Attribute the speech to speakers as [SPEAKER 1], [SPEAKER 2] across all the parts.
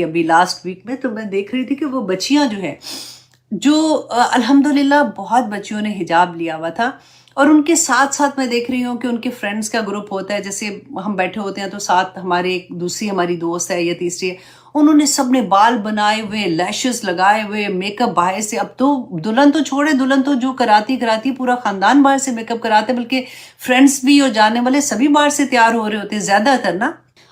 [SPEAKER 1] ابھی last week میں تو میں دیکھ رہی تھی کہ وہ بچیاں جو ہیں جو الحمدللہ بہت بچیوں نے حجاب لیا ہوا تھا، اور ان کے ساتھ ساتھ میں دیکھ رہی ہوں کہ ان کے فرینڈز کا گروپ ہوتا ہے، جیسے ہم بیٹھے ہوتے ہیں تو ساتھ ہمارے ایک دوسری ہماری دوست ہے یا تیسری ہے، انہوں نے سب نے بال بنائے ہوئے، لیشز لگائے ہوئے، میک اپ باہر سے، اب تو دلہن تو چھوڑے، دلہن تو جو کراتی پورا خاندان باہر سے میک اپ کراتے، بلکہ فرینڈز بھی اور جانے والے سبھی باہر سے تیار ہو رہے ہوتے ہیں زیادہ تر نا۔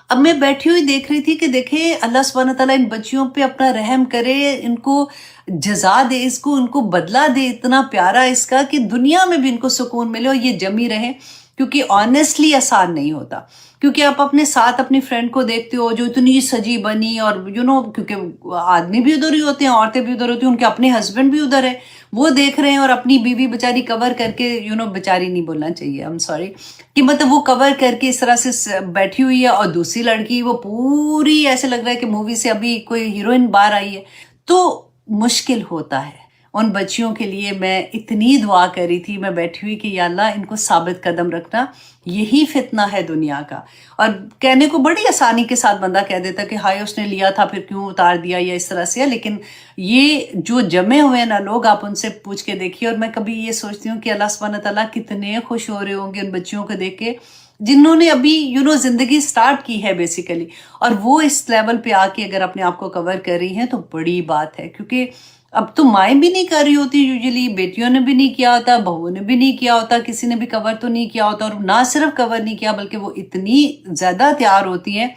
[SPEAKER 1] اب میں بیٹھی ہوئی دیکھ رہی تھی کہ دیکھیں اللہ سبحانہ تعالیٰ ان بچیوں پہ اپنا رحم کرے، ان کو جزا دے، ان کو بدلہ دے اتنا پیارا اس کا کہ دنیا میں بھی ان کو سکون ملے اور یہ جمی رہیں، کیونکہ آنیسٹلی آسان نہیں ہوتا، کیونکہ آپ اپنے ساتھ اپنی فرینڈ کو دیکھتے ہو جو اتنی سجی بنی، اور کیونکہ آدمی بھی ادھر ہی ہوتے ہیں، عورتیں بھی ادھر ہوتی ہیں، ان کے اپنے ہسبینڈ بھی ادھر ہے، وہ دیکھ رہے ہیں، اور اپنی بیوی بیچاری کور کر کے بیچاری نہیں بولنا چاہیے، I'm sorry، کہ مطلب وہ کور کر کے اس طرح سے بیٹھی ہوئی ہے، اور دوسری لڑکی وہ پوری ایسے لگ رہا ہے کہ مووی سے ابھی کوئی ہیروئن باہر آئی ہے، تو مشکل ہوتا ہے ان بچیوں کے لیے۔ میں اتنی دعا کر رہی تھی میں بیٹھی ہوئی کہ یا اللہ ان کو ثابت قدم رکھنا، یہی فتنہ ہے دنیا کا۔ اور کہنے کو بڑی آسانی کے ساتھ بندہ کہہ دیتا کہ ہائے اس نے لیا تھا پھر کیوں اتار دیا یا اس طرح سے، لیکن یہ جو جمے ہوئے ہیں نا لوگ، آپ ان سے پوچھ کے دیکھیے۔ اور میں کبھی یہ سوچتی ہوں کہ اللہ سبحانہ تعالیٰ کتنے خوش ہو رہے ہوں گے ان بچیوں کو دیکھ کے جنہوں نے ابھی زندگی سٹارٹ کی ہے بیسیکلی، اور وہ اس لیول پہ آ کے اگر اپنے آپ کو کور کر رہی ہیں تو بڑی بات ہے، کیونکہ اب تو مائیں بھی نہیں کر رہی ہوتی، یوزلی بیٹیوں نے بھی نہیں کیا ہوتا، بہوؤں نے بھی نہیں کیا ہوتا، کسی نے بھی کور تو نہیں کیا ہوتا، اور نہ صرف کور نہیں کیا بلکہ وہ اتنی زیادہ تیار ہوتی ہیں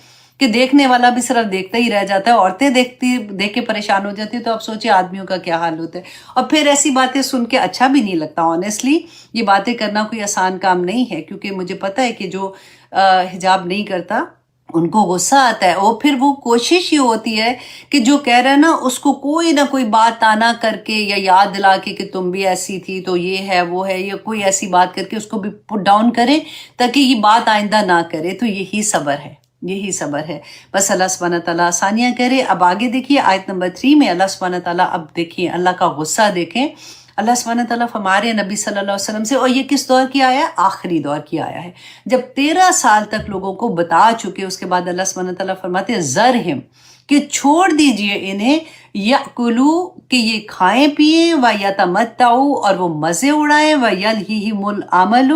[SPEAKER 1] کہ دیکھنے والا بھی صرف دیکھتا ہی رہ جاتا ہے، عورتیں دیکھ کے پریشان ہو جاتی ہیں، تو آپ سوچیں آدمیوں کا کیا حال ہوتا ہے۔ اور پھر ایسی باتیں سن کے اچھا بھی نہیں لگتا، آنیسٹلی یہ باتیں کرنا کوئی آسان کام نہیں ہے، کیونکہ مجھے پتہ ہے کہ جو حجاب نہیں کرتا ان کو غصہ آتا ہے، اور پھر وہ کوشش یہ ہوتی ہے کہ جو کہہ رہا ہے نا اس کو کوئی نہ کوئی بات تانا کر کے یا یاد دلا کے کہ تم بھی ایسی تھی تو یہ ہے وہ ہے، یا کوئی ایسی بات کر کے اس کو بھی پٹ ڈاؤن کرے تاکہ یہ بات آئندہ نہ کرے۔ تو یہی صبر ہے، یہی صبر ہے، بس اللہ سبحانہ تعالیٰ آسانیاں کرے۔ اب آگے دیکھیے آیت نمبر 3 میں اللہ سبحانہ تعالیٰ، اب دیکھیے اللہ کا غصہ دیکھیں، اللہ سبحانہ تعالیٰ فرمارے نبی صلی اللہ علیہ وسلم سے، اور یہ کس دور کی آیا ہے؟ آخری دور کی آیا ہے، جب 13 سال تک لوگوں کو بتا چکے، اس کے بعد اللہ سبحانہ تعالیٰ فرماتے ہیں ذرہم، کہ چھوڑ دیجئے انہیں، یأکلوا، کہ یہ کھائیں پیئیں، ویتمتعوا، اور وہ مزے اڑائیں، ویلہہم الامل،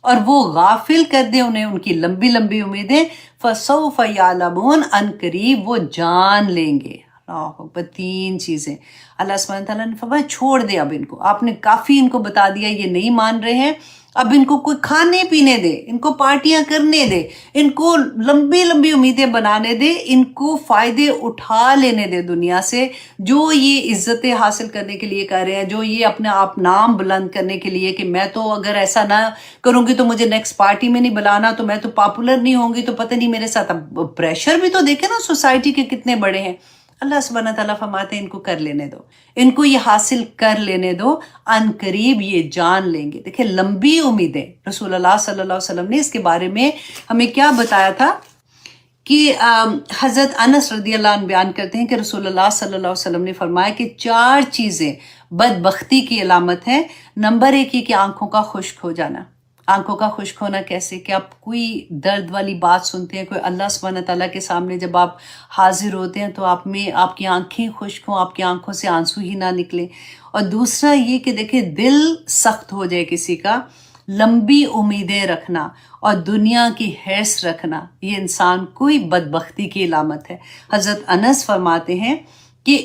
[SPEAKER 1] اور وہ غافل کر دیں انہیں ان کی لمبی لمبی امیدیں، فسوف یعلمون، ان قریب وہ جان لیں گے۔ اللہ اکبر، 3 چیزیں اللہ سبحانہ تعالیٰ نے فرمایا چھوڑ دے، اب ان کو آپ نے کافی ان کو بتا دیا، یہ نہیں مان رہے ہیں، اب ان کو کوئی کھانے پینے دے، ان کو پارٹیاں کرنے دے، ان کو لمبی لمبی امیدیں بنانے دے، ان کو فائدے اٹھا لینے دے دنیا سے، جو یہ عزتیں حاصل کرنے کے لیے کر رہے ہیں، جو یہ اپنے آپ نام بلند کرنے کے لیے کہ میں تو اگر ایسا نہ کروں گی تو مجھے نیکسٹ پارٹی میں نہیں بلانا، تو میں تو پاپولر نہیں ہوں گی، تو پتہ نہیں میرے ساتھ۔ اب پریشر بھی تو دیکھیں نا سوسائٹی کے کتنے بڑے ہیں۔ اللہ سبحانہ تعالیٰ فرماتے ہیں ان کو کر لینے دو، ان کو یہ حاصل کر لینے دو، ان قریب یہ جان لیں گے۔ دیکھیں لمبی امیدیں، رسول اللہ صلی اللہ علیہ وسلم نے اس کے بارے میں ہمیں کیا بتایا تھا کہ حضرت انس رضی اللہ عنہ بیان کرتے ہیں کہ رسول اللہ صلی اللہ علیہ وسلم نے فرمایا کہ 4 چیزیں بدبختی کی علامت ہیں۔ نمبر 1 یہ کہ آنکھوں کا خشک ہو جانا۔ آنکھوں کا خشک ہونا کیسے؟ کہ آپ کوئی درد والی بات سنتے ہیں، کوئی اللہ سبحانہ تعالیٰ کے سامنے جب آپ حاضر ہوتے ہیں تو آپ کی آنکھیں خشک ہوں، آپ کی آنکھوں سے آنسو ہی نہ نکلے۔ اور دوسرا یہ کہ دیکھیں دل سخت ہو جائے کسی کا، لمبی امیدیں رکھنا اور دنیا کی حرص رکھنا، یہ انسان کوئی بدبختی کی علامت ہے۔ حضرت انس فرماتے ہیں کہ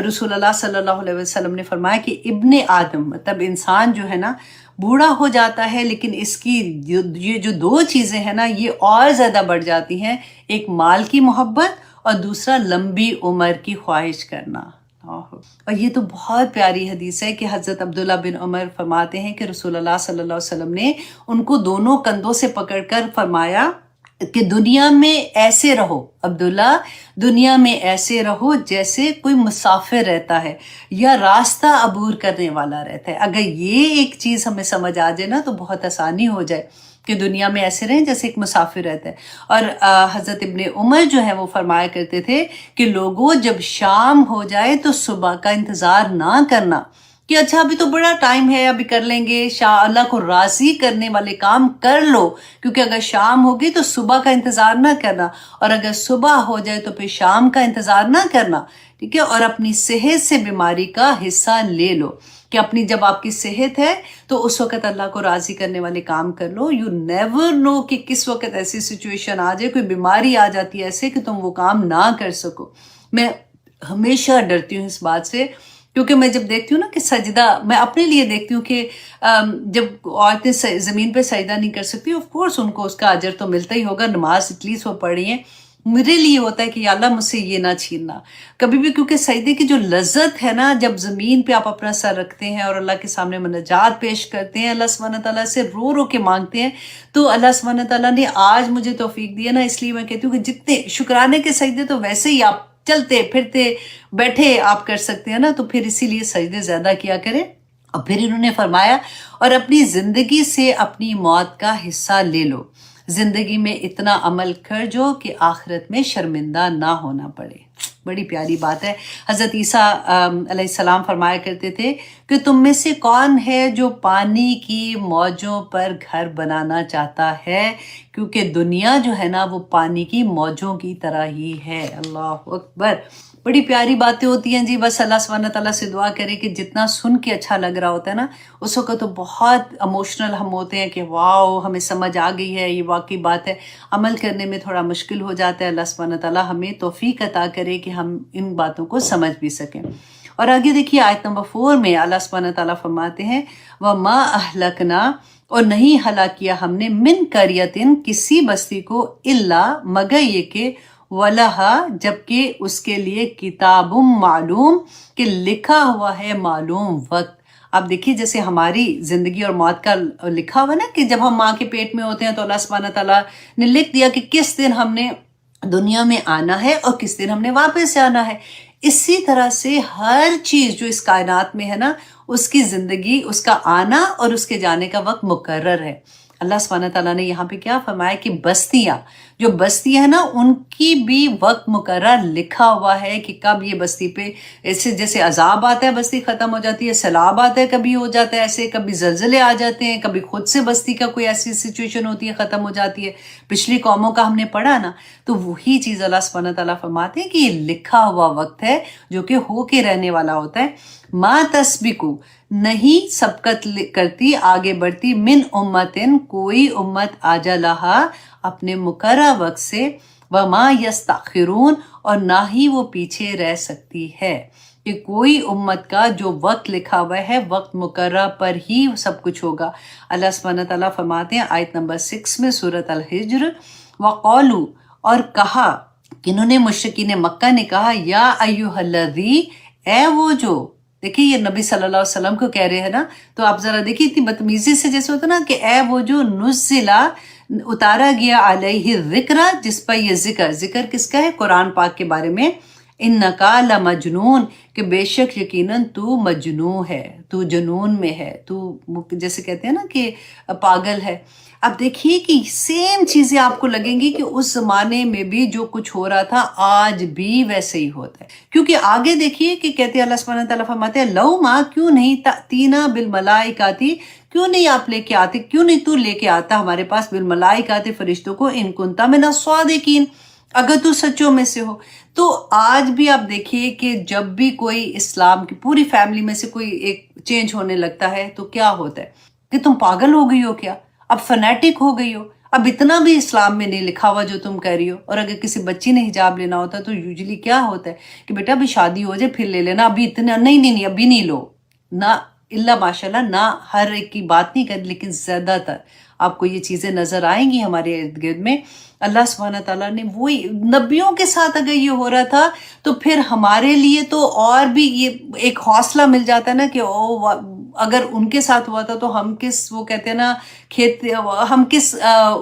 [SPEAKER 1] رسول اللہ صلی اللہ علیہ وسلم نے فرمایا کہ ابن آدم، مطلب انسان جو ہے نا بوڑھا ہو جاتا ہے، لیکن اس کی یہ جو 2 چیزیں ہیں نا یہ اور زیادہ بڑھ جاتی ہیں، ایک مال کی محبت اور دوسرا لمبی عمر کی خواہش کرنا۔ اور یہ تو بہت پیاری حدیث ہے کہ حضرت عبداللہ بن عمر فرماتے ہیں کہ رسول اللہ صلی اللہ علیہ وسلم نے ان کو دونوں کندھوں سے پکڑ کر فرمایا کہ دنیا میں ایسے رہو، عبداللہ دنیا میں ایسے رہو جیسے کوئی مسافر رہتا ہے یا راستہ عبور کرنے والا رہتا ہے۔ اگر یہ ایک چیز ہمیں سمجھ آ جائے نا تو بہت آسانی ہو جائے کہ دنیا میں ایسے رہیں جیسے ایک مسافر رہتا ہے۔ اور حضرت ابن عمر جو ہے وہ فرمایا کرتے تھے کہ لوگوں جب شام ہو جائے تو صبح کا انتظار نہ کرنا، کہ اچھا ابھی تو بڑا ٹائم ہے، ابھی کر لیں گے، اللہ کو راضی کرنے والے کام کر لو، کیونکہ اگر شام ہوگی تو صبح کا انتظار نہ کرنا، اور اگر صبح ہو جائے تو پھر شام کا انتظار نہ کرنا، ٹھیک ہے؟ اور اپنی صحت سے بیماری کا حصہ لے لو، کہ اپنی جب آپ کی صحت ہے تو اس وقت اللہ کو راضی کرنے والے کام کر لو. یو نیور نو کہ کس وقت ایسی سچویشن آ جائے، کوئی بیماری آ جاتی ہے ایسے کہ تم وہ کام نہ کر سکو. میں ہمیشہ ڈرتی ہوں اس بات سے، کیونکہ میں جب دیکھتی ہوں نا کہ سجدہ، میں اپنے لیے دیکھتی ہوں کہ جب عورتیں زمین پہ سجدہ نہیں کر سکتی، آف کورس ان کو اس کا اجر تو ملتا ہی ہوگا، نماز ایٹ لیسٹ وہ پڑھی ہیں. میرے لیے ہوتا ہے کہ یا اللہ مجھ سے یہ نہ چھیننا کبھی بھی، کیونکہ سجدے کی جو لذت ہے نا، جب زمین پہ آپ اپنا سر رکھتے ہیں اور اللہ کے سامنے مناجات پیش کرتے ہیں، اللہ سبحانہ تعالیٰ سے رو رو کے مانگتے ہیں، تو اللہ سبحانہ تعالیٰ نے آج مجھے توفیق دی ہے نا، اس لیے میں کہتی ہوں کہ جتنے شکرانے کے سجدے تو ویسے ہی آپ چلتے پھرتے بیٹھے آپ کر سکتے ہیں نا، تو پھر اسی لیے سجدے زیادہ کیا کریں. اور پھر انہوں نے فرمایا اور اپنی زندگی سے اپنی موت کا حصہ لے لو، زندگی میں اتنا عمل کر جو کہ آخرت میں شرمندہ نہ ہونا پڑے. بڑی پیاری بات ہے. حضرت عیسیٰ علیہ السلام فرمایا کرتے تھے کہ تم میں سے کون ہے جو پانی کی موجوں پر گھر بنانا چاہتا ہے، کیونکہ دنیا جو ہے نا وہ پانی کی موجوں کی طرح ہی ہے. اللہ اکبر. بڑی پیاری باتیں ہوتی ہیں جی. بس اللہ سبحانہ تعالیٰ سے دعا کرے کہ جتنا سن کے اچھا لگ رہا ہوتا ہے نا، اس وقت تو بہت اموشنل ہم ہوتے ہیں کہ واو ہمیں سمجھ آ گئی ہے، یہ واقعی بات ہے. عمل کرنے میں تھوڑا مشکل ہو جاتا ہے. اللہ سبحانہ تعالیٰ ہمیں توفیق عطا کرے کہ ہم ان باتوں کو سمجھ بھی سکیں. اور آگے دیکھیے آیت نمبر 4 میں اللہ سبحانہ تعالیٰ فرماتے ہیں وَمَا أَهْلَكْنَا، اور نہیں ہلاک کیا ہم نے، من قریۃ، کسی بستی کو، الا مگر یہ کہ وَلَهَا، جبکہ اس کے لیے کتاب معلوم، کہ لکھا ہوا ہے معلوم وقت. آپ دیکھیے جیسے ہماری زندگی اور موت کا لکھا ہوا نا، کہ جب ہم ماں کے پیٹ میں ہوتے ہیں تو اللہ سبحانہ تعالیٰ نے لکھ دیا کہ کس دن ہم نے دنیا میں آنا ہے اور کس دن ہم نے واپس آنا ہے. اسی طرح سے ہر چیز جو اس کائنات میں ہے نا، اس کی زندگی، اس کا آنا اور اس کے جانے کا وقت مقرر ہے. اللہ سبحانہ تعالیٰ نے یہاں پہ کیا فرمایا کہ بستیاں، جو بستیاں ہیں نا، ان کی بھی وقت مقرر لکھا ہوا ہے کہ کب یہ بستی پہ، ایسے جیسے عذاب آتا ہے بستی ختم ہو جاتی ہے، سیلاب آتا ہے کبھی ہو جاتا ہے ایسے، کبھی زلزلے آ جاتے ہیں، کبھی خود سے بستی کا کوئی ایسی سچویشن ہوتی ہے ختم ہو جاتی ہے. پچھلی قوموں کا ہم نے پڑھا نا، تو وہی چیز اللہ سبحانہ تعالیٰ فرماتے ہیں کہ یہ لکھا ہوا وقت ہے جو کہ ہو کے رہنے والا ہوتا ہے. ما تسبقو، نہیں سبقت کرتی، آگے بڑھتی، من امتن، کوئی امت، اجلہا، اپنے مقررہ وقت سے، وما یستاخرون، اور نہ ہی وہ پیچھے رہ سکتی ہے. کہ کوئی امت کا جو وقت لکھا ہوا ہے، وقت مقررہ پر ہی سب کچھ ہوگا. اللہ سبحانہ تعالیٰ فرماتے ہیں آیت نمبر 6 میں سورۃ الحجر، وقالو، اور کہا، کنہوں نے؟ مشرکین مکہ نے کہا، یا ایھا الذی، اے وہ جو، دیکھیے یہ نبی صلی اللہ علیہ وسلم کو کہہ رہے ہیں نا، تو آپ ذرا دیکھیے اتنی بدتمیزی سے جیسے ہوتا نا کہ اے وہ جو نزلہ، اتارا گیا، علیہ ذکر، جس پر یہ ذکر کس کا ہے؟ قرآن پاک کے بارے میں. انکا لمجنون، کہ بے شک یقیناً تو مجنون ہے، تو جنون میں ہے، تو جیسے کہتے ہیں نا کہ پاگل ہے. اب دیکھیے کہ سیم چیزیں آپ کو لگیں گی کہ اس زمانے میں بھی جو کچھ ہو رہا تھا آج بھی ویسے ہی ہوتا ہے. کیونکہ آگے دیکھیے کہ کہتے ہیں اللہ سبحانہ تعالیٰ فرماتے ہیں لو ما، کیوں نہیں، تأتینا بالملائکاتی، کیوں نہیں آپ لے کے آتے، کیوں نہیں تو لے کے آتا ہمارے پاس، بالملائکاتی، فرشتوں کو، ان کنتا من الصادقین، اگر تو سچوں میں سے ہو. تو آج بھی آپ دیکھیے کہ جب بھی کوئی اسلام کی پوری فیملی میں سے کوئی ایک چینج ہونے لگتا ہے تو کیا ہوتا ہے کہ تم پاگل ہو گئی ہو کیا، اب فنیٹک ہو گئی ہو، اب اتنا بھی اسلام میں نہیں لکھا ہوا جو تم کہہ رہی ہو. اور اگر کسی بچی نے حجاب لینا ہوتا ہے تو یوزلی کیا ہوتا ہے کہ بیٹا ابھی شادی ہو جائے پھر لے لینا، ابھی اتنا نہیں ابھی نہیں لو. نہ اللہ ماشاء اللہ، نہ ہر ایک کی بات نہیں کر، لیکن زیادہ تر آپ کو یہ چیزیں نظر آئیں گی ہمارے ارد گرد میں. اللہ سبحانہ تعالیٰ نے وہی نبیوں کے ساتھ اگر یہ ہو رہا تھا تو پھر ہمارے لیے تو اور بھی یہ ایک حوصلہ مل جاتا ہے نا کہ اگر ان کے ساتھ ہوا تھا تو ہم کس، وہ کہتے ہیں نا کھیت، ہم کس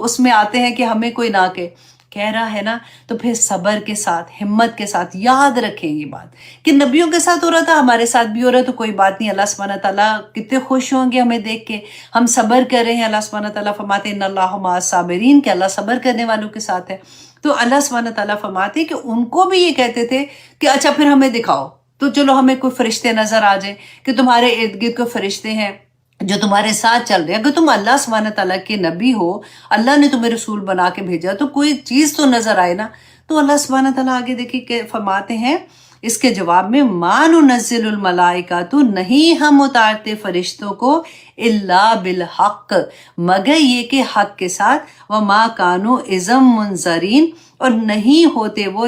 [SPEAKER 1] اس میں آتے ہیں کہ ہمیں کوئی نہ کہہ رہا ہے نا. تو پھر صبر کے ساتھ، ہمت کے ساتھ یاد رکھیں یہ بات کہ نبیوں کے ساتھ ہو رہا تھا ہمارے ساتھ بھی ہو رہا ہے، تو کوئی بات نہیں. اللہ سبحانہ تعالیٰ کتنے خوش ہوں گے ہمیں دیکھ کے، ہم صبر کر رہے ہیں. اللہ سبحانہ تعالیٰ فرماتے ہیں ان اللہ مع الصابرین، کہ اللہ صبر کرنے والوں کے ساتھ ہے. تو اللہ سبحانہ تعالیٰ فرماتے ہیں کہ ان کو بھی یہ کہتے تھے کہ اچھا پھر ہمیں دکھاؤ، تو چلو ہمیں کوئی فرشتے نظر آ جائیں کہ تمہارے ارد گرد کوئی فرشتے ہیں جو تمہارے ساتھ چل رہے ہیں. اگر تم اللہ سبحانہ تعالیٰ کے نبی ہو, اللہ نے تمہیں رسول بنا کے بھیجا, تو کوئی چیز تو نظر آئے نا. تو اللہ سبحانہ تعالیٰ آگے دیکھیے کہ فرماتے ہیں اس کے جواب میں, ما ننزل الملائکۃ, نہیں ہم اتارتے فرشتوں کو, الا بالحق, مگر یہ کہ حق کے ساتھ, وما کانوا اذا منذرین, اور نہیں ہوتے وہ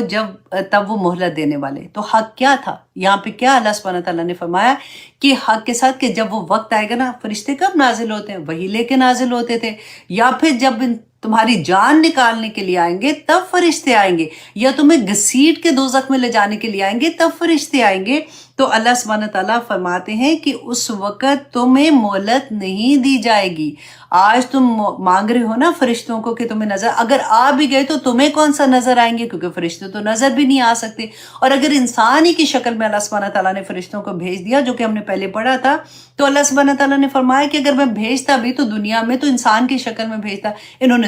[SPEAKER 1] تب وہ مہلت دینے والے. تو حق کیا تھا یہاں پہ؟ کیا اللہ سبحانہ تعالیٰ نے فرمایا کہ حق کے ساتھ کہ جب وہ وقت آئے گا نا, فرشتے کب نازل ہوتے ہیں؟ وہی لے کے نازل ہوتے تھے. یا پھر جب تمہاری جان نکالنے کے لیے آئیں گے تب فرشتے آئیں گے, یا تمہیں گھسیٹ کے دوزخ میں لے جانے کے لیے آئیں گے تب فرشتے آئیں گے. تو اللہ سبحانہ تعالیٰ فرماتے ہیں کہ اس وقت تمہیں مہلت نہیں دی جائے گی. آج تم مانگ رہے ہو نا فرشتوں کو کہ تمہیں نظر, اگر آ بھی گئے تو تمہیں کون سا نظر آئیں گے, کیونکہ فرشتے تو نظر بھی نہیں آ سکتے. اور اگر انسان ہی کی شکل میں اللہ سبحانہ تعالیٰ نے فرشتوں کو بھیج دیا, جو کہ ہم نے پہلے پڑھا تھا, تو اللہ سبحانہ تعالیٰ نے فرمایا کہ اگر میں بھیجتا بھی تو دنیا میں تو انسان کی شکل میں بھیجتا.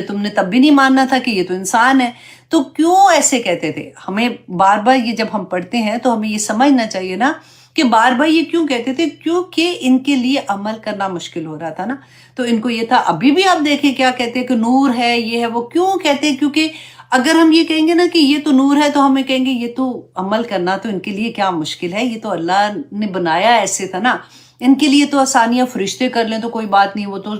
[SPEAKER 1] تم نے تب بھی نہیں ماننا تھا کہ یہ تو انسان ہے. تو کیوں ایسے کہتے تھے؟ ہمیں بار بار یہ جب ہم پڑھتے ہیں تو ہمیں یہ سمجھنا چاہیے نا کہ بار بار یہ کیوں کہتے تھے, کیونکہ ان کے لیے عمل کرنا مشکل ہو رہا تھا نا. تو ان کو یہ تھا, ابھی بھی آپ دیکھیں کیا کہتے ہیں کہ نور ہے, یہ ہے وہ. کیوں کہتے ہیں؟ کیونکہ اگر ہم یہ کہیں گے نا کہ یہ تو نور ہے, تو ہمیں کہیں گے یہ تو عمل کرنا تو ان کے لیے کیا مشکل ہے, یہ تو اللہ نے بنایا ایسے تھا نا, ان کے لیے تو آسانیاں, فرشتے کر لیں تو کوئی بات نہیں, وہ تو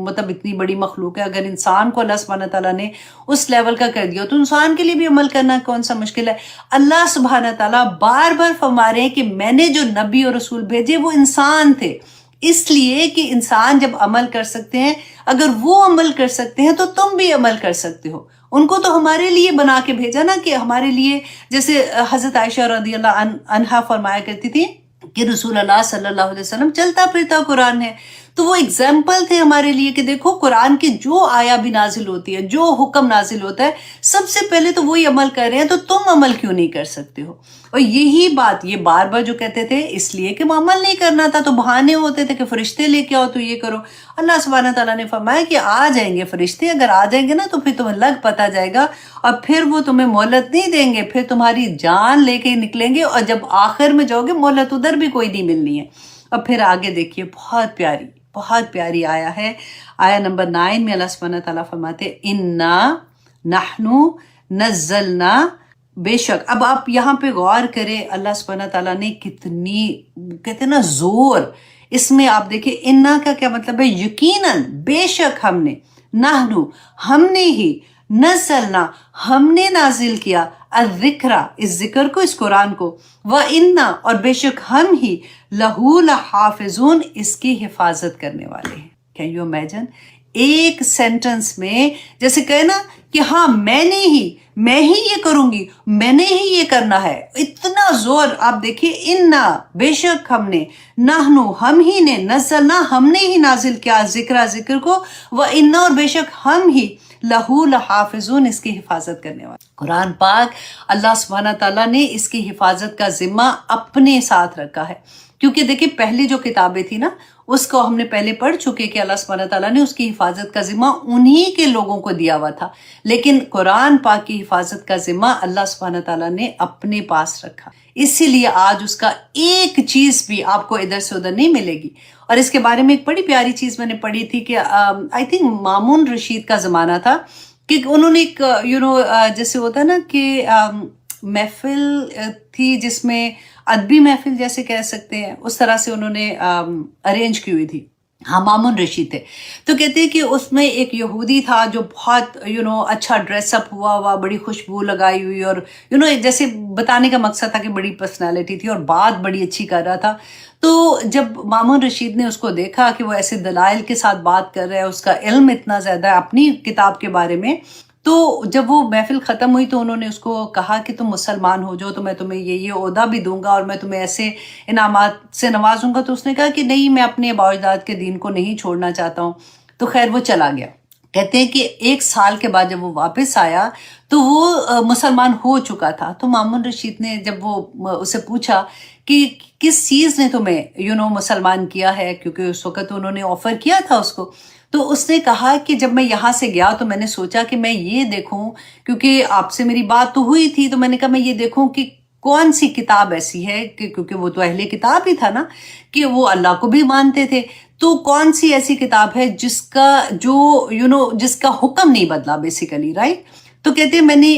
[SPEAKER 1] مطلب اتنی بڑی مخلوق ہے. اگر انسان کو اللہ سبحانہ تعالیٰ نے اس لیول کا کر دیا تو انسان کے لیے بھی عمل کرنا کون سا مشکل ہے. اللہ سبحانہ تعالیٰ بار بار فرما رہے ہیں کہ میں نے جو نبی اور رسول بھیجے وہ انسان تھے, اس لیے کہ انسان جب عمل کر سکتے ہیں, اگر وہ عمل کر سکتے ہیں تو تم بھی عمل کر سکتے ہو. ان کو تو ہمارے لیے بنا کے بھیجا نا, کہ ہمارے لیے, جیسے حضرت عائشہ رضی اللہ عنہا فرمایا کرتی تھی کہ رسول اللہ صلی اللہ علیہ وسلم چلتا پھرتا قرآن ہے. تو وہ اگزامپل تھے ہمارے لیے کہ دیکھو قرآن کی جو آیا بھی نازل ہوتی ہے, جو حکم نازل ہوتا ہے, سب سے پہلے تو وہی عمل کر رہے ہیں, تو تم عمل کیوں نہیں کر سکتے ہو؟ اور یہی بات یہ بار بار جو کہتے تھے, اس لیے کہ وہ عمل نہیں کرنا تھا, تو بہانے ہوتے تھے کہ فرشتے لے کے آؤ تو یہ کرو. اللہ سبحانہ تعالیٰ نے فرمایا کہ آ جائیں گے فرشتے, اگر آ جائیں گے نا تو پھر تمہیں لگ پتا جائے گا, اور پھر وہ تمہیں مہلت نہیں دیں گے, پھر تمہاری جان لے کے نکلیں گے, اور جب آخر میں جاؤ گے مہلت ادھر بھی کوئی نہیں ملنی ہے. اور پھر آگے دیکھیے, بہت پیاری آیا ہے, آیا نمبر 9 میں اللہ سبحانہ تعالیٰ فرماتے انا نحنو نزلنا, بے شک. اب آپ یہاں پہ غور کریں, اللہ سبحانہ تعالیٰ نے کتنی کہتے ہیں نا زور اس میں. آپ دیکھیں انا کا کیا مطلب ہے, یقیناً, بے شک ہم نے, نحنو ہم نے ہی, نزلنا ہم نے نازل کیا, الذکر اس ذکر کو, اس قرآن کو, وَإِنَّا اور بے شک ہم ہی, لَهُ لَحَافِظُونَ اس کی حفاظت کرنے والے ہیں. Can you imagine؟ ایک سینٹنس میں جیسے کہے نا کہ ہاں میں ہی یہ کروں گی, میں نے ہی یہ کرنا ہے, اتنا زور. آپ دیکھیے انا بے شک ہم نے, نحنو ہم ہی نے, نزلنا ہم نے ہی نازل کیا, ذکر کو, وَإِنَّا اور بے شک ہم ہی, لہو لحافظون اس کی حفاظت کرنے والے. قرآن پاک اللہ سبحانہ تعالیٰ نے اس کی حفاظت کا ذمہ اپنے ساتھ رکھا ہے, کیونکہ دیکھیں پہلی جو کتابیں تھی نا اس کو ہم نے پہلے پڑھ چکے کہ اللہ سبحانہ تعالیٰ نے اس کی حفاظت کا ذمہ انہی کے لوگوں کو دیا ہوا تھا, لیکن قرآن پاک کی حفاظت کا ذمہ اللہ سبحانہ تعالیٰ نے اپنے پاس رکھا. اسی لیے آج اس کا ایک چیز بھی آپ کو ادھر سے ادھر نہیں ملے گی. اور اس کے بارے میں ایک بڑی پیاری چیز میں نے پڑھی تھی کہ آئی تھنک مامون رشید کا زمانہ تھا, کہ انہوں نے ایک جیسے ہوتا ہے نا کہ محفل تھی جس میں ادبی محفل جیسے کہہ سکتے ہیں, اس طرح سے انہوں نے ارینج کی ہوئی تھی. ہاں مامون رشید تھے. تو کہتے ہیں کہ اس میں ایک یہودی تھا جو بہت اچھا ڈریس اپ ہوا, بڑی خوشبو لگائی ہوئی, اور جیسے بتانے کا مقصد تھا کہ بڑی پرسنالٹی تھی اور بات بڑی اچھی کر رہا تھا. تو جب مامون رشید نے اس کو دیکھا کہ وہ ایسے دلائل کے ساتھ بات کر رہا ہے, اس کا علم اتنا زیادہ ہے اپنی کتاب کے بارے میں, تو جب وہ محفل ختم ہوئی تو انہوں نے اس کو کہا کہ تم مسلمان ہو جاؤ تو میں تمہیں یہ عہدہ بھی دوں گا اور میں تمہیں ایسے انعامات سے نوازوں گا. تو اس نے کہا کہ نہیں, میں اپنے آباء و اجداد کے دین کو نہیں چھوڑنا چاہتا ہوں. تو خیر وہ چلا گیا. کہتے ہیں کہ 1 سال کے بعد جب وہ واپس آیا تو وہ مسلمان ہو چکا تھا. تو مامون رشید نے جب وہ اسے پوچھا کہ کس چیز نے تمہیں مسلمان کیا ہے, کیونکہ اس وقت انہوں نے آفر کیا تھا اس کو, تو اس نے کہا کہ جب میں یہاں سے گیا تو میں نے سوچا کہ میں یہ دیکھوں, کیونکہ آپ سے میری بات تو ہوئی تھی, تو میں نے کہا میں یہ دیکھوں کہ کون سی کتاب ایسی ہے کہ کیونکہ وہ تو اہل کتاب ہی تھا نا کہ وہ اللہ کو بھی مانتے تھے، تو کون سی ایسی کتاب ہے جس کا جو جس کا حکم نہیں بدلا بیسیکلی، رائٹ؟ تو کہتے ہیں میں نے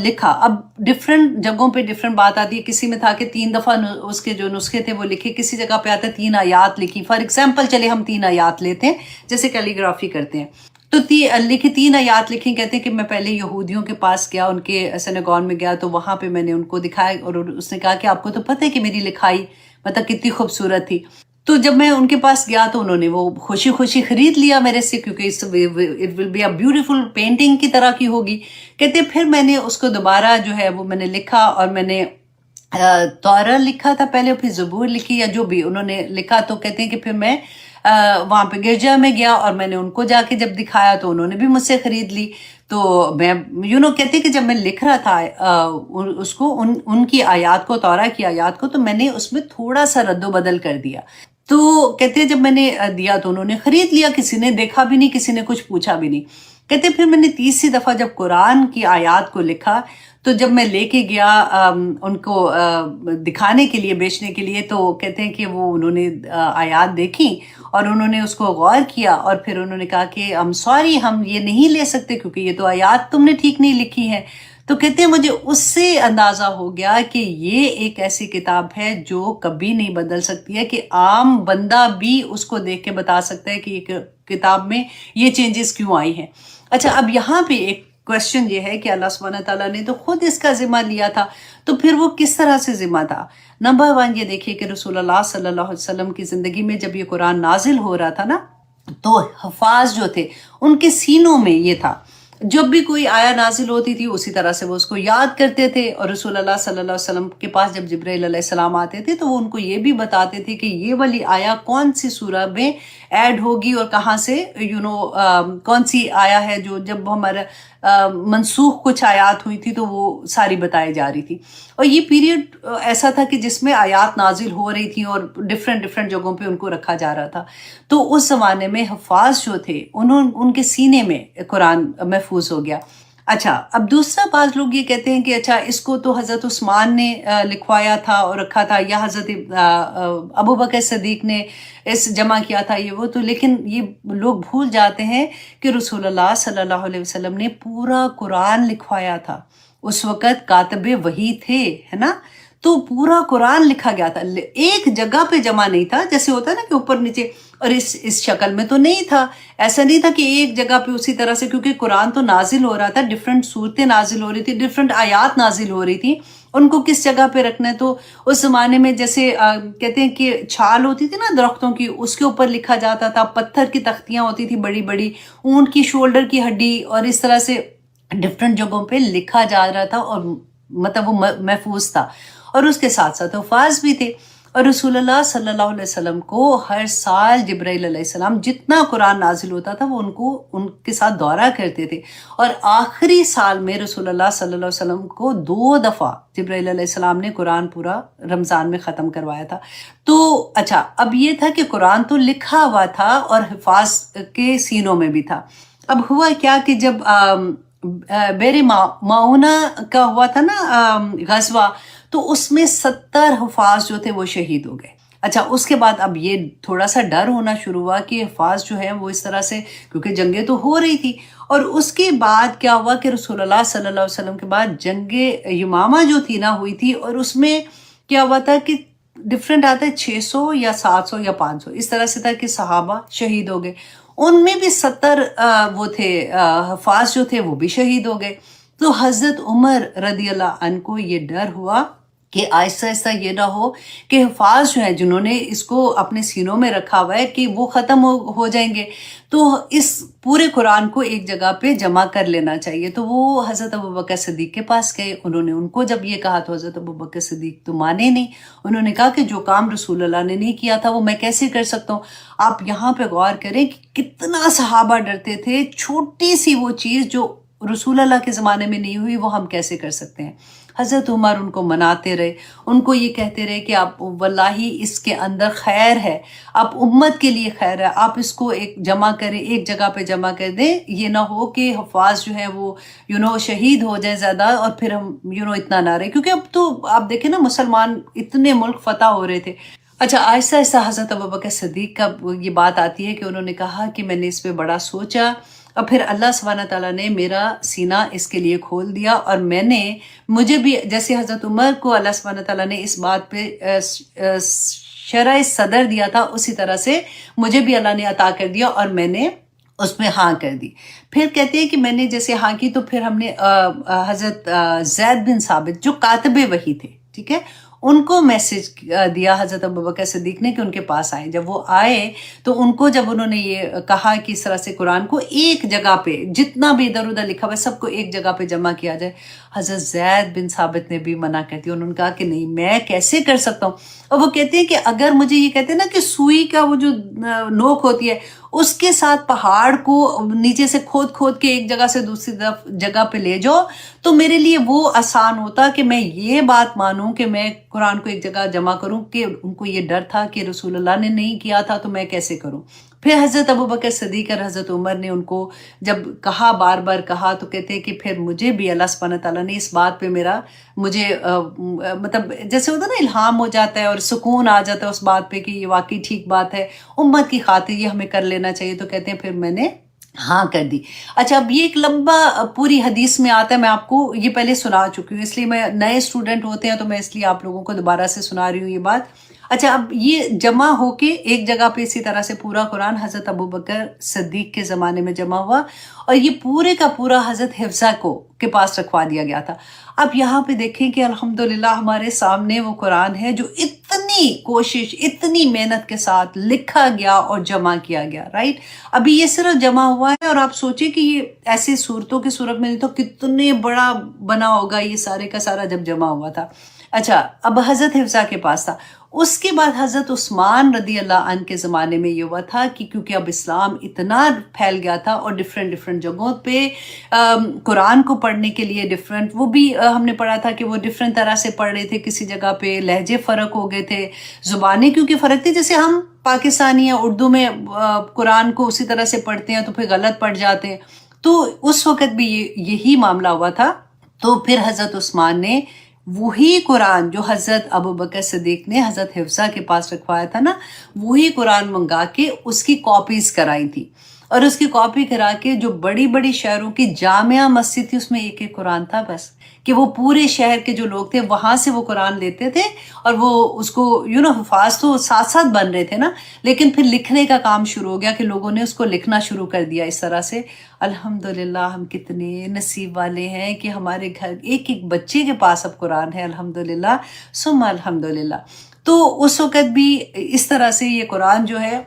[SPEAKER 1] لکھا. اب ڈفرینٹ جگہوں پہ ڈفرینٹ بات آتی ہے. کسی میں تھا کہ 3 دفعہ اس کے جو نسخے تھے وہ لکھے، کسی جگہ پہ آتا ہے 3 آیات لکھی. فار ایگزامپل چلے ہم 3 آیات لیتے ہیں جیسے کیلی گرافی کرتے ہیں، تو لکھی 3 آیات لکھی. کہتے ہیں کہ میں پہلے یہودیوں کے پاس گیا، ان کے سینیگون میں گیا، تو وہاں پہ میں نے ان کو دکھایا اور اس نے کہا کہ آپ کو تو پتہ ہے کہ میری لکھائی مطلب کتنی خوبصورت تھی. تو جب میں ان کے پاس گیا تو انہوں نے وہ خوشی خوشی خرید لیا میرے سے، کیونکہ it will be a beautiful painting کی طرح کی ہوگی. کہتے پھر میں نے اس کو دوبارہ جو ہے وہ میں نے لکھا، اور میں نے تورا لکھا تھا پہلے، پھر زبور لکھی یا جو بھی انہوں نے لکھا. تو کہتے ہیں کہ پھر میں وہاں پہ گرجا میں گیا اور میں نے ان کو جا کے جب دکھایا تو انہوں نے بھی مجھ سے خرید لی. تو میں کہتے کہ جب میں لکھ رہا تھا اس کو ان کی آیات کو، تورا کی آیات کو، تو میں نے اس میں تھوڑا سا رد و بدل کر دیا. تو کہتے جب میں نے دیا تو انہوں نے خرید لیا، کسی نے دیکھا بھی نہیں، کسی نے کچھ پوچھا بھی نہیں. کہتے پھر میں نے 30 دفعہ جب قرآن کی آیات کو لکھا تو جب میں لے کے گیا ان کو دکھانے کے لیے، بیچنے کے لیے، تو کہتے ہیں کہ وہ انہوں نے آیات دیکھی اور انہوں نے اس کو غور کیا، اور پھر انہوں نے کہا کہ سوری، ہم یہ نہیں لے سکتے کیونکہ یہ تو آیات تم نے ٹھیک نہیں لکھی ہے. تو کہتے ہیں مجھے اس سے اندازہ ہو گیا کہ یہ ایک ایسی کتاب ہے جو کبھی نہیں بدل سکتی ہے، کہ عام بندہ بھی اس کو دیکھ کے بتا سکتا ہے کہ یہ کتاب میں یہ چینجز کیوں آئی ہیں. اچھا، اب یہاں پہ ایک کوشچن یہ ہے کہ اللہ سبحانہ تعالیٰ نے تو خود اس کا ذمہ لیا تھا، تو پھر وہ کس طرح سے ذمہ تھا؟ نمبر 1 یہ دیکھیے کہ رسول اللہ صلی اللہ علیہ وسلم کی زندگی میں جب یہ قرآن نازل ہو رہا تھا نا، تو حفاظ جو تھے ان کے سینوں میں یہ تھا. جب بھی کوئی آیا نازل ہوتی تھی اسی طرح سے وہ اس کو یاد کرتے تھے، اور رسول اللہ صلی اللہ علیہ وسلم کے پاس جب جبرائیل علیہ السلام آتے تھے تو وہ ان کو یہ بھی بتاتے تھے کہ یہ والی آیا کون سی سورہ میں ایڈ ہوگی اور کہاں سے کون سی آیا ہے جو جب ہمارا منسوخ کچھ آیات ہوئی تھی تو وہ ساری بتائی جا رہی تھی. اور یہ پیریڈ ایسا تھا کہ جس میں آیات نازل ہو رہی تھیں اور ڈفرینٹ جگہوں پہ ان کو رکھا جا رہا تھا. تو اس زمانے میں حفاظ جو تھے ان کے سینے میں قرآن محفوظ ہو گیا. اچھا، اب دوسرا بعض لوگ یہ کہتے ہیں کہ اچھا اس کو تو حضرت عثمان نے لکھوایا تھا اور رکھا تھا، یا حضرت ابو بکر صدیق نے اس جمع کیا تھا، یہ وہ. تو لیکن یہ لوگ بھول جاتے ہیں کہ رسول اللہ صلی اللہ علیہ وسلم نے پورا قرآن لکھوایا تھا. اس وقت کاتب وحی تھے، ہے نا، تو پورا قرآن لکھا گیا تھا، ایک جگہ پہ جمع نہیں تھا جیسے ہوتا ہے نا کہ اوپر نیچے. اور اس شکل میں تو نہیں تھا، ایسا نہیں تھا کہ ایک جگہ پہ اسی طرح سے، کیونکہ قرآن تو نازل ہو رہا تھا، ڈفرینٹ صورتیں نازل ہو رہی تھی، ڈفرینٹ آیات نازل ہو رہی تھی، ان کو کس جگہ پہ رکھنا ہے. تو اس زمانے میں جیسے کہتے ہیں کہ چھال ہوتی تھی نا درختوں کی، اس کے اوپر لکھا جاتا تھا، پتھر کی تختیاں ہوتی تھی بڑی بڑی، اونٹ کی شولڈر کی ہڈی، اور اس طرح سے ڈفرینٹ جگہوں پہ لکھا جا رہا تھا، اور مطلب وہ محفوظ تھا. اور اس کے ساتھ ساتھ حفاظ بھی تھے. اور رسول اللہ صلی اللہ علیہ وسلم کو ہر سال جبرائیل علیہ السلام جتنا قرآن نازل ہوتا تھا وہ ان کے ساتھ دورہ کرتے تھے. اور آخری سال میں رسول اللہ صلی اللہ علیہ وسلم کو 2 دفعہ جبرائیل علیہ السلام نے قرآن پورا رمضان میں ختم کروایا تھا. تو اچھا، اب یہ تھا کہ قرآن تو لکھا ہوا تھا اور حفاظ کے سینوں میں بھی تھا. اب ہوا کیا کہ جب بیر معونہ کا ہوا تھا نا غزوہ، تو اس میں 70 حفاظ جو تھے وہ شہید ہو گئے. اچھا، اس کے بعد اب یہ تھوڑا سا ڈر ہونا شروع ہوا کہ حفاظ جو ہیں وہ اس طرح سے، کیونکہ جنگیں تو ہو رہی تھی. اور اس کے بعد کیا ہوا کہ رسول اللہ صلی اللہ علیہ وسلم کے بعد جنگ یمامہ جو تھی نا ہوئی تھی، اور اس میں کیا ہوا تھا کہ ڈفرینٹ آتا ہے 600 یا 700 یا 500 اس طرح سے تھا کہ صحابہ شہید ہو گئے. ان میں بھی 70 وہ تھے حفاظ جو تھے وہ بھی شہید ہو گئے. تو حضرت عمر رضی اللہ عنہ کو یہ ڈر ہوا کہ آہستہ آہستہ یہ نہ ہو کہ حفاظ جو ہیں جنہوں نے اس کو اپنے سینوں میں رکھا ہوا ہے کہ وہ ختم ہو جائیں گے، تو اس پورے قرآن کو ایک جگہ پہ جمع کر لینا چاہیے. تو وہ حضرت ابوبکر صدیق کے پاس گئے. انہوں نے ان کو جب یہ کہا تو حضرت ابوبکر صدیق تو مانے نہیں. انہوں نے کہا کہ جو کام رسول اللہ نے نہیں کیا تھا وہ میں کیسے کر سکتا ہوں. آپ یہاں پہ غور کریں کہ کتنا صحابہ ڈرتے تھے، چھوٹی سی وہ چیز جو رسول اللہ کے زمانے میں نہیں ہوئی وہ ہم کیسے کر سکتے ہیں. حضرت عمر ان کو مناتے رہے، ان کو یہ کہتے رہے کہ آپ واللہ اس کے اندر خیر ہے، آپ امت کے لیے خیر ہے، آپ اس کو ایک جمع کریں، ایک جگہ پہ جمع کر دیں، یہ نہ ہو کہ حفاظ جو ہے وہ شہید ہو جائے زیادہ اور پھر ہم اتنا نہ رہے، کیونکہ اب تو آپ دیکھیں نا مسلمان اتنے ملک فتح ہو رہے تھے۔ اچھا، آہستہ آہستہ حضرت ابوبکر صدیق کا یہ بات آتی ہے کہ انہوں نے کہا کہ میں نے اس پہ بڑا سوچا، اور پھر اللہ سبحانہ تعالیٰ نے میرا سینہ اس کے لیے کھول دیا، اور مجھے بھی جیسے حضرت عمر کو اللہ سبحانہ تعالیٰ نے اس بات پہ شرح صدر دیا تھا، اسی طرح سے مجھے بھی اللہ نے عطا کر دیا اور میں نے اس میں ہاں کر دی۔ پھر کہتے ہیں کہ میں نے جیسے ہاں کی تو پھر ہم نے حضرت زید بن ثابت جو کاتب وحی تھے، ٹھیک ہے، ان کو میسج دیا حضرت ابوبکر صدیق نے کہ ان کے پاس آئیں۔ جب وہ آئے تو ان کو جب انہوں نے یہ کہا کہ اس طرح سے قرآن کو ایک جگہ پہ جتنا بھی ادھر ادھر لکھا ہوا ہے سب کو ایک جگہ پہ جمع کیا جائے، حضرت زید بن ثابت نے بھی منع کر دیا۔ انہوں نے کہا کہ نہیں، میں کیسے کر سکتا ہوں؟ اور وہ کہتے ہیں کہ اگر مجھے یہ کہتے ہیں نا کہ سوئی کا وہ جو نوک ہوتی ہے اس کے ساتھ پہاڑ کو نیچے سے کھود کھود کے ایک جگہ سے دوسری جگہ پہ لے جاؤ تو میرے لیے وہ آسان ہوتا کہ میں یہ بات مانوں کہ میں قرآن کو ایک جگہ جمع کروں، کہ ان کو یہ ڈر تھا کہ رسول اللہ نے نہیں کیا تھا تو میں کیسے کروں۔ پھر حضرت ابوبکر صدیق اور حضرت عمر نے ان کو جب کہا، بار بار کہا، تو کہتے ہیں کہ پھر مجھے بھی اللہ سبحانہ تعالیٰ نے اس بات پہ مجھے مطلب جیسے ہوتا ہے نا الہام ہو جاتا ہے اور سکون آ جاتا ہے اس بات پہ کہ یہ واقعی ٹھیک بات ہے، امت کی خاطر یہ ہمیں کر لینا چاہیے۔ تو کہتے ہیں پھر میں نے ہاں کر دی۔ اچھا، اب یہ ایک لمبا پوری حدیث میں آتا ہے، میں آپ کو یہ پہلے سنا چکی ہوں، اس لیے میں نئے اسٹوڈنٹ ہوتے ہیں تو میں اس لیے آپ لوگوں کو دوبارہ سے سنا رہی ہوں یہ بات۔ اچھا، اب یہ جمع ہو کے ایک جگہ پہ اسی طرح سے پورا قرآن حضرت ابوبکر صدیق کے زمانے میں جمع ہوا، اور یہ پورے کا پورا حضرت حفصہ کے پاس رکھوا دیا گیا تھا۔ اب یہاں پہ دیکھیں کہ الحمدللہ ہمارے سامنے وہ قرآن ہے جو اتنی کوشش، اتنی محنت کے ساتھ لکھا گیا اور جمع کیا گیا، رائٹ؟ ابھی یہ صرف جمع ہوا ہے، اور آپ سوچیں کہ یہ ایسی صورتوں کی صورت میں نہیں تو کتنے بڑا بنا ہوگا یہ سارے کا سارا جب جمع ہوا تھا۔ اچھا، اب حضرت حفصہ کے پاس تھا۔ اس کے بعد حضرت عثمان رضی اللہ عنہ کے زمانے میں یہ ہوا تھا کہ کیونکہ اب اسلام اتنا پھیل گیا تھا اور ڈفرینٹ جگہوں پہ قرآن کو پڑھنے کے لیے ڈفرینٹ، وہ بھی ہم نے پڑھا تھا کہ وہ ڈفرینٹ طرح سے پڑھ رہے تھے، کسی جگہ پہ لہجے فرق ہو گئے تھے، زبانیں کیونکہ فرق تھی، جیسے ہم پاکستانی یا اردو میں قرآن کو اسی طرح سے پڑھتے ہیں تو پھر غلط پڑھ جاتے ہیں، تو اس وقت بھی یہی معاملہ ہوا تھا۔ تو پھر حضرت عثمان نے وہی قرآن جو حضرت ابوبکر صدیق نے حضرت حفصہ کے پاس رکھوایا تھا نا، وہی قرآن منگا کے اس کی کاپیز کرائی تھی، اور اس کی کاپی کرا کے جو بڑی بڑی شہروں کی جامعہ مسجد تھی اس میں ایک ایک قرآن تھا، بس کہ وہ پورے شہر کے جو لوگ تھے وہاں سے وہ قرآن لیتے تھے، اور وہ اس کو حفاظ تو ساتھ ساتھ بن رہے تھے نا، لیکن پھر لکھنے کا کام شروع ہو گیا کہ لوگوں نے اس کو لکھنا شروع کر دیا اس طرح سے۔ الحمدللہ ہم کتنے نصیب والے ہیں کہ ہمارے گھر ایک ایک بچے کے پاس اب قرآن ہے، الحمدللہ ثم الحمدللہ۔ تو اس وقت بھی اس طرح سے یہ قرآن جو ہے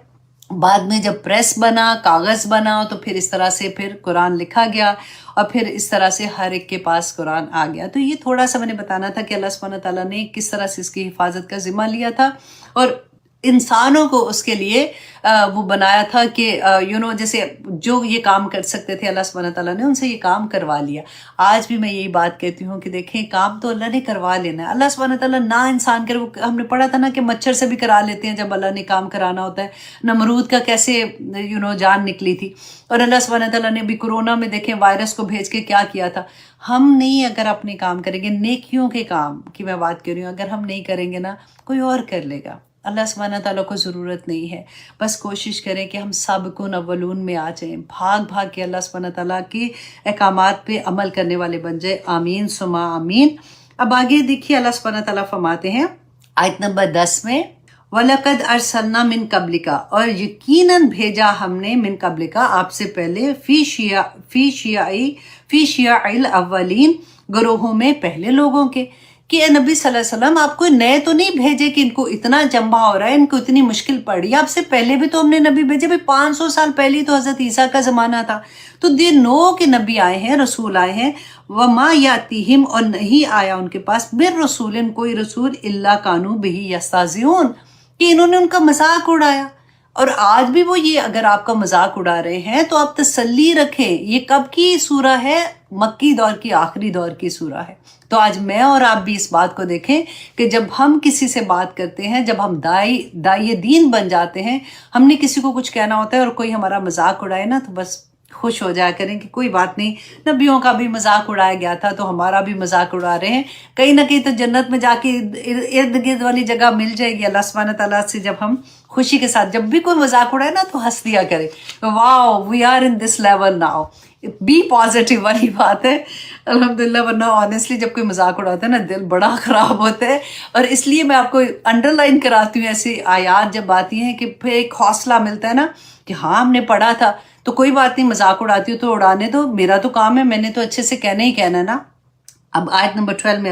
[SPEAKER 1] بعد میں جب پریس بنا، کاغذ بنا، تو پھر اس طرح سے پھر قرآن لکھا گیا، اور پھر اس طرح سے ہر ایک کے پاس قرآن آ گیا۔ تو یہ تھوڑا سا میں نے بتانا تھا کہ اللہ سبحانہ تعالیٰ نے کس طرح سے اس کی حفاظت کا ذمہ لیا تھا، اور انسانوں کو اس کے لیے وہ بنایا تھا کہ جیسے جو یہ کام کر سکتے تھے اللہ سبحانہ تعالیٰ نے ان سے یہ کام کروا لیا۔ آج بھی میں یہی بات کہتی ہوں کہ دیکھیں کام تو اللہ نے کروا لینا ہے، اللہ سبحانہ تعالیٰ نہ انسان کرے۔ ہم نے پڑھا تھا نا کہ مچھر سے بھی کرا لیتے ہیں جب اللہ نے کام کرانا ہوتا ہے، نمرود کا کیسے جان نکلی تھی، اور اللہ سبحانہ تعالیٰ نے بھی کورونا میں دیکھیں وائرس کو بھیج کے کیا کیا تھا۔ ہم نہیں اگر اپنے کام کریں گے، نیکیوں کے کام کی میں بات کر رہی ہوں، اگر ہم نہیں کریں گے نا کوئی اور کر لے گا۔ اللہ سبحانہ تعالیٰ کو ضرورت نہیں ہے، بس کوشش کریں کہ ہم سابقون اولون میں آ جائیں، بھاگ کے اللہ سبحانہ تعالیٰ کے احکامات پہ عمل کرنے والے بن جائیں۔ آمین ثم آمین۔ اب آگے دیکھیے اللہ سبحانہ تعالیٰ فرماتے ہیں آیت نمبر 10 میں، وَلَقَدْ أَرْسَلْنَا مِن قَبْلِكَ، اور یقیناً بھیجا ہم نے من قبلک آپ سے پہلے، فی شیع الاولین گروہوں میں پہلے لوگوں کے، کہ اے نبی صلی اللہ علیہ وسلم آپ کوئی نئے تو نہیں بھیجے کہ ان کو اتنا جمبا ہو رہا ہے، ان کو اتنی مشکل پڑ رہی ہے، آپ سے پہلے بھی تو ہم نے نبی بھیجے، 500 سال پہلے تو حضرت عیسیٰ کا زمانہ تھا، تو نو کے نبی آئے ہیں، رسول آئے ہیں، وَمَا يَأْتِيهِمْ، اور نہیں آیا ان کے پاس، بِالرَّسُولٍ کوئی رسول، إِلَّا كَانُوا بِهِ يَسْتَهْزِئُونَ، کہ انہوں نے ان کا مذاق اڑایا۔ اور آج بھی وہ یہ اگر آپ کا مذاق اڑا رہے ہیں تو آپ تسلی رکھیں، یہ کب کی سورہ ہے؟ مکی دور کی آخری دور کی سورہ ہے. تو آج میں اور آپ بھی اس بات کو دیکھیں کہ جب ہم کسی سے بات کرتے ہیں، جب ہم داعی دین بن جاتے ہیں، ہم نے کسی کو کچھ کہنا ہوتا ہے اور کوئی ہمارا مذاق اڑائے نا، تو بس خوش ہو جایا کریں کہ کوئی بات نہیں، نبیوں کا بھی مذاق اڑایا گیا تھا تو ہمارا بھی مذاق اڑا رہے ہیں. کہیں نہ کہیں تو جنت میں جا کے ارد گرد والی جگہ مل جائے گی اللہ سبحانہ تعالیٰ سے. جب ہم خوشی کے ساتھ جب بھی کوئی مذاق اڑائے نا تو ہنس دیا کرے، wow we are in this level now. Be positive والی بات ہے الحمدللہ. ورنہ آنیسٹلی جب کوئی مذاق اڑاتا ہے نا دل بڑا خراب ہوتا ہے. اور اس لیے میں آپ کو انڈر لائن کراتی ہوں ایسی آیات جب آتی ہیں کہ پھر ایک حوصلہ ملتا ہے نا کہ ہاں ہم نے پڑھا تھا تو کوئی بات نہیں، مذاق اڑاتی ہوں تو اڑانے دو، میرا تو کام ہے، میں نے تو اچھے سے کہنا ہی کہنا ہے نا. اب آیت نمبر 12 میں